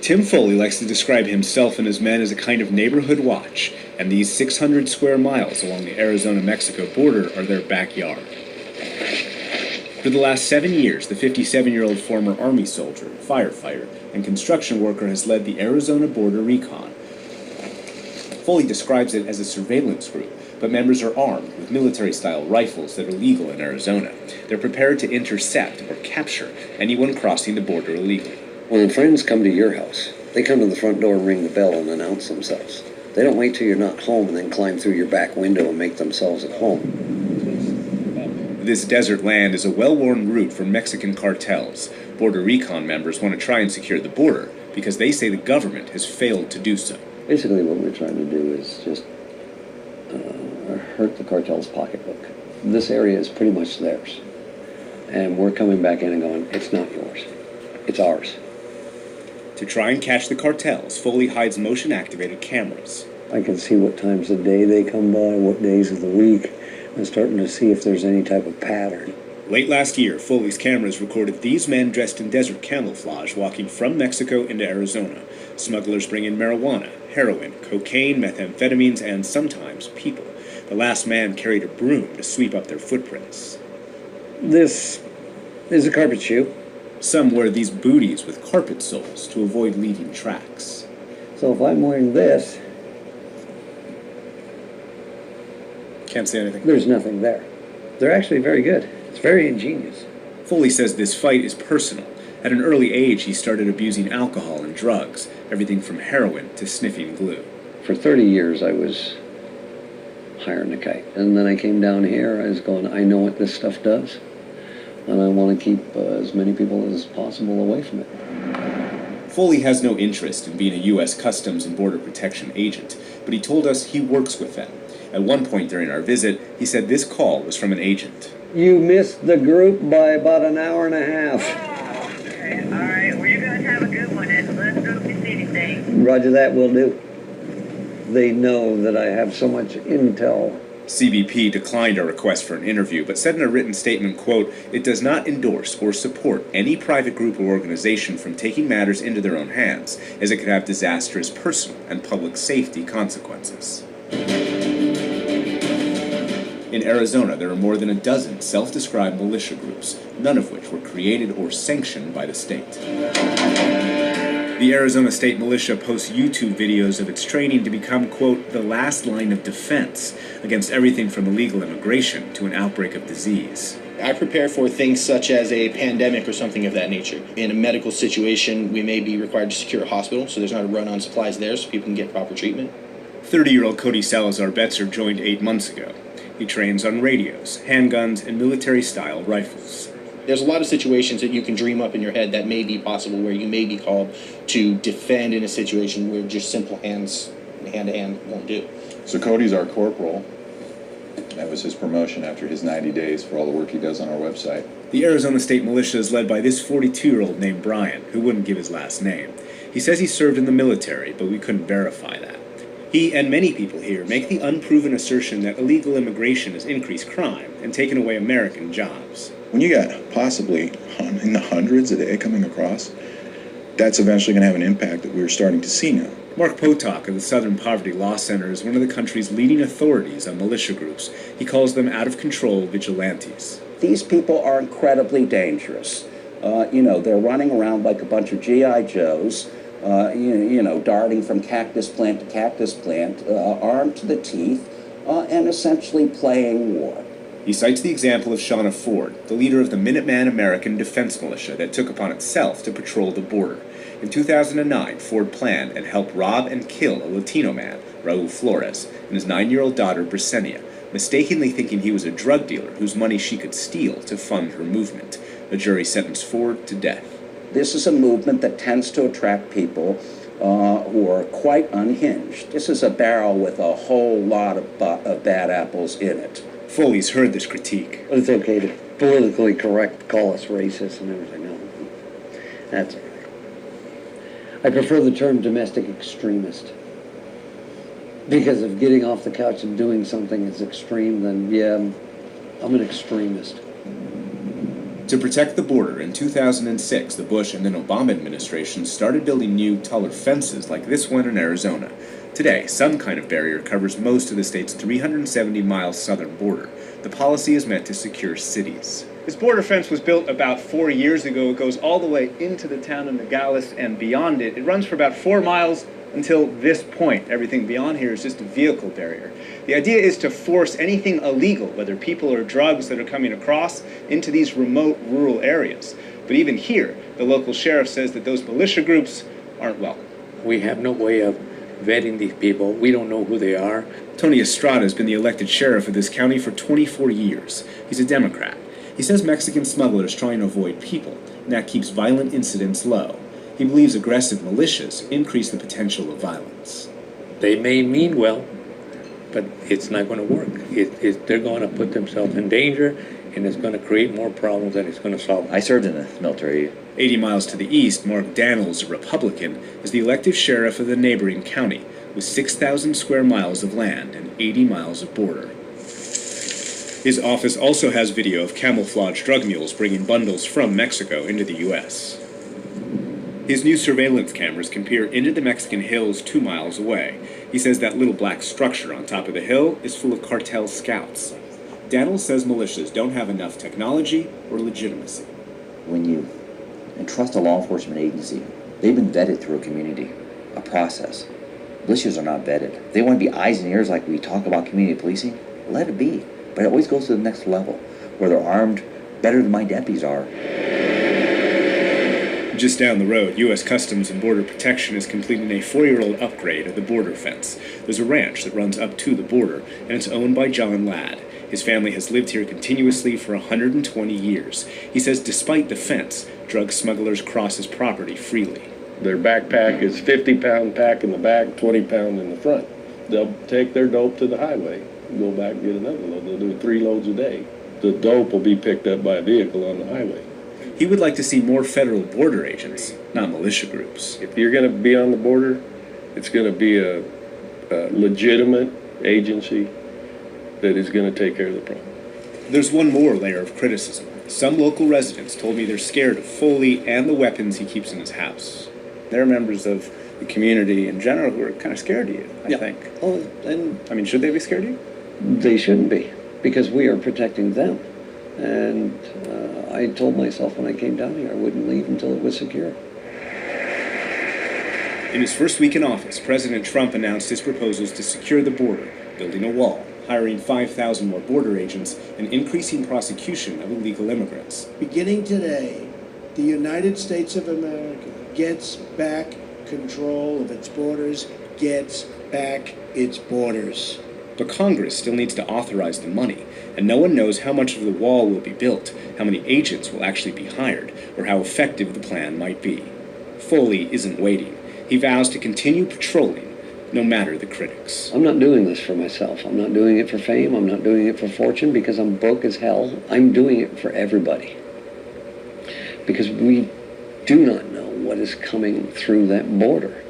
Tim Foley likes to describe himself and his men as a kind of neighborhood watch, and these 600 square miles along the Arizona-Mexico border are their backyard. For the last 7 years, the 57-year-old former Army soldier, firefighter, and construction worker has led the Arizona Border Recon. Foley describes it as a surveillance group, but members are armed with military-style rifles that are legal in Arizona. They're prepared to intercept or capture anyone crossing the border illegally. When friends come to your house, they come to the front door and ring the bell and announce themselves. They don't wait till you're not home and then climb through your back window and make themselves at home. This desert land is a well-worn route for Mexican cartels. Border Recon members want to try and secure the border because they say the government has failed to do so. Basically what we're trying to do is just hurt the cartel's pocketbook. This area is pretty much theirs. And we're coming back in and going, it's not yours. It's ours. To try and catch the cartels, Foley hides motion-activated cameras. I can see what times of day they come by, what days of the week, and starting to see if there's any type of pattern. Late last year, Foley's cameras recorded these men dressed in desert camouflage walking from Mexico into Arizona. Smugglers bring in marijuana, heroin, cocaine, methamphetamines, and sometimes people. The last man carried a broom to sweep up their footprints. This is a carpet shoe. Some wear these booties with carpet soles to avoid leaving tracks. So if I'm wearing this, can't see anything. There's nothing there. They're actually very good. It's very ingenious. Foley says this fight is personal. At an early age, he started abusing alcohol and drugs, everything from heroin to sniffing glue. For 30 years, I was higher than a kite. And then I came down here, I was going, I know what this stuff does. And I want to keep as many people as possible away from it. Foley has no interest in being a U.S. Customs and Border Protection agent, but he told us he works with them. At one point during our visit, he said this call was from an agent. You missed the group by about an hour and a half. Oh, okay. All right. Well, you're going to have a good one, and let's know if you see anything. Roger that, will do. They know that I have so much intel. CBP declined our request for an interview, but said in a written statement, quote, it does not endorse or support any private group or organization from taking matters into their own hands, as it could have disastrous personal and public safety consequences. In Arizona, there are more than a dozen self-described militia groups, none of which were created or sanctioned by the state. The Arizona State Militia posts YouTube videos of its training to become, quote, the last line of defense against everything from illegal immigration to an outbreak of disease. I prepare for things such as a pandemic or something of that nature. In a medical situation, we may be required to secure a hospital, so there's not a run on supplies there so people can get proper treatment. 30-year-old Cody Salazar Betzer joined 8 months ago. He trains on radios, handguns, and military-style rifles. There's a lot of situations that you can dream up in your head that may be possible where you may be called to defend in a situation where just simple hand-to-hand won't do. So Cody's our corporal. That was his promotion after his 90 days for all the work he does on our website. The Arizona State Militia is led by this 42-year-old named Brian, who wouldn't give his last name. He says he served in the military, but we couldn't verify that. He and many people here make the unproven assertion that illegal immigration has increased crime and taken away American jobs. When you got possibly in the hundreds a day coming across, that's eventually going to have an impact that we're starting to see now. Mark Potok of the Southern Poverty Law Center is one of the country's leading authorities on militia groups. He calls them out-of-control vigilantes. These people are incredibly dangerous. They're running around like a bunch of G.I. Joes, darting from cactus plant to cactus plant, armed to the teeth, and essentially playing war. He cites the example of Shauna Ford, the leader of the Minuteman American Defense Militia that took upon itself to patrol the border. In 2009, Ford planned and helped rob and kill a Latino man, Raul Flores, and his 9-year-old daughter, Brisenia, mistakenly thinking he was a drug dealer whose money she could steal to fund her movement. A jury sentenced Ford to death. This is a movement that tends to attract people who are quite unhinged. This is a barrel with a whole lot of bad apples in it. Foley's heard this critique. But it's okay to politically correct, call us racist and everything else. That's all right. I prefer the term domestic extremist. Because if getting off the couch and doing something is extreme, then yeah, I'm an extremist. To protect the border, in 2006, the Bush and then Obama administration started building new, taller fences like this one in Arizona. Today, some kind of barrier covers most of the state's 370-mile southern border. The policy is meant to secure cities. This border fence was built about 4 years ago. It goes all the way into the town of Nogales and beyond it. It runs for about 4 miles until this point. Everything beyond here is just a vehicle barrier. The idea is to force anything illegal, whether people or drugs that are coming across, into these remote rural areas. But even here, the local sheriff says that those militia groups aren't welcome. We have no way of vetting these people. We don't know who they are. Tony Estrada has been the elected sheriff of this county for 24 years. He's a Democrat. He says Mexican smugglers trying to avoid people, and that keeps violent incidents low. He believes aggressive militias increase the potential of violence. They may mean well, but it's not going to work. They're going to put themselves in danger, and it's going to create more problems than it's going to solve. I served in the military. 80 miles to the east, Mark Daniels, a Republican, is the elected sheriff of the neighboring county, with 6,000 square miles of land and 80 miles of border. His office also has video of camouflage drug mules bringing bundles from Mexico into the U.S. His new surveillance cameras can peer into the Mexican hills 2 miles away. He says that little black structure on top of the hill is full of cartel scouts. Daniels says militias don't have enough technology or legitimacy. When you entrust a law enforcement agency, they've been vetted through a community, a process. Militias are not vetted. They want to be eyes and ears like we talk about community policing. Let it be. But it always goes to the next level, where they're armed better than my deputies are. Just down the road, U.S. Customs and Border Protection is completing a 4-year-old upgrade of the border fence. There's a ranch that runs up to the border, and it's owned by John Ladd. His family has lived here continuously for 120 years. He says despite the fence, drug smugglers cross his property freely. Their backpack is 50-pound pack in the back, 20-pound in the front. They'll take their dope to the highway, go back and get another load. They'll do 3 loads a day. The dope will be picked up by a vehicle on the highway. He would like to see more federal border agents, not militia groups. If you're going to be on the border, it's going to be a legitimate agency that is going to take care of the problem. There's one more layer of criticism. Some local residents told me they're scared of Foley and the weapons he keeps in his house. They're members of the community in general who are kind of scared of you, I think. Oh, and I mean, should they be scared of you? they shouldn't be, because we are protecting them. And I told myself when I came down here I wouldn't leave until it was secure. In his first week in office, President Trump announced his proposals to secure the border, building a wall, hiring 5,000 more border agents, and increasing prosecution of illegal immigrants. Beginning today, the United States of America gets back control of its borders, gets back its borders. But Congress still needs to authorize the money, and no one knows how much of the wall will be built, how many agents will actually be hired, or how effective the plan might be. Foley isn't waiting. He vows to continue patrolling, no matter the critics. I'm not doing this for myself. I'm not doing it for fame. I'm not doing it for fortune because I'm broke as hell. I'm doing it for everybody. Because we do not know what is coming through that border.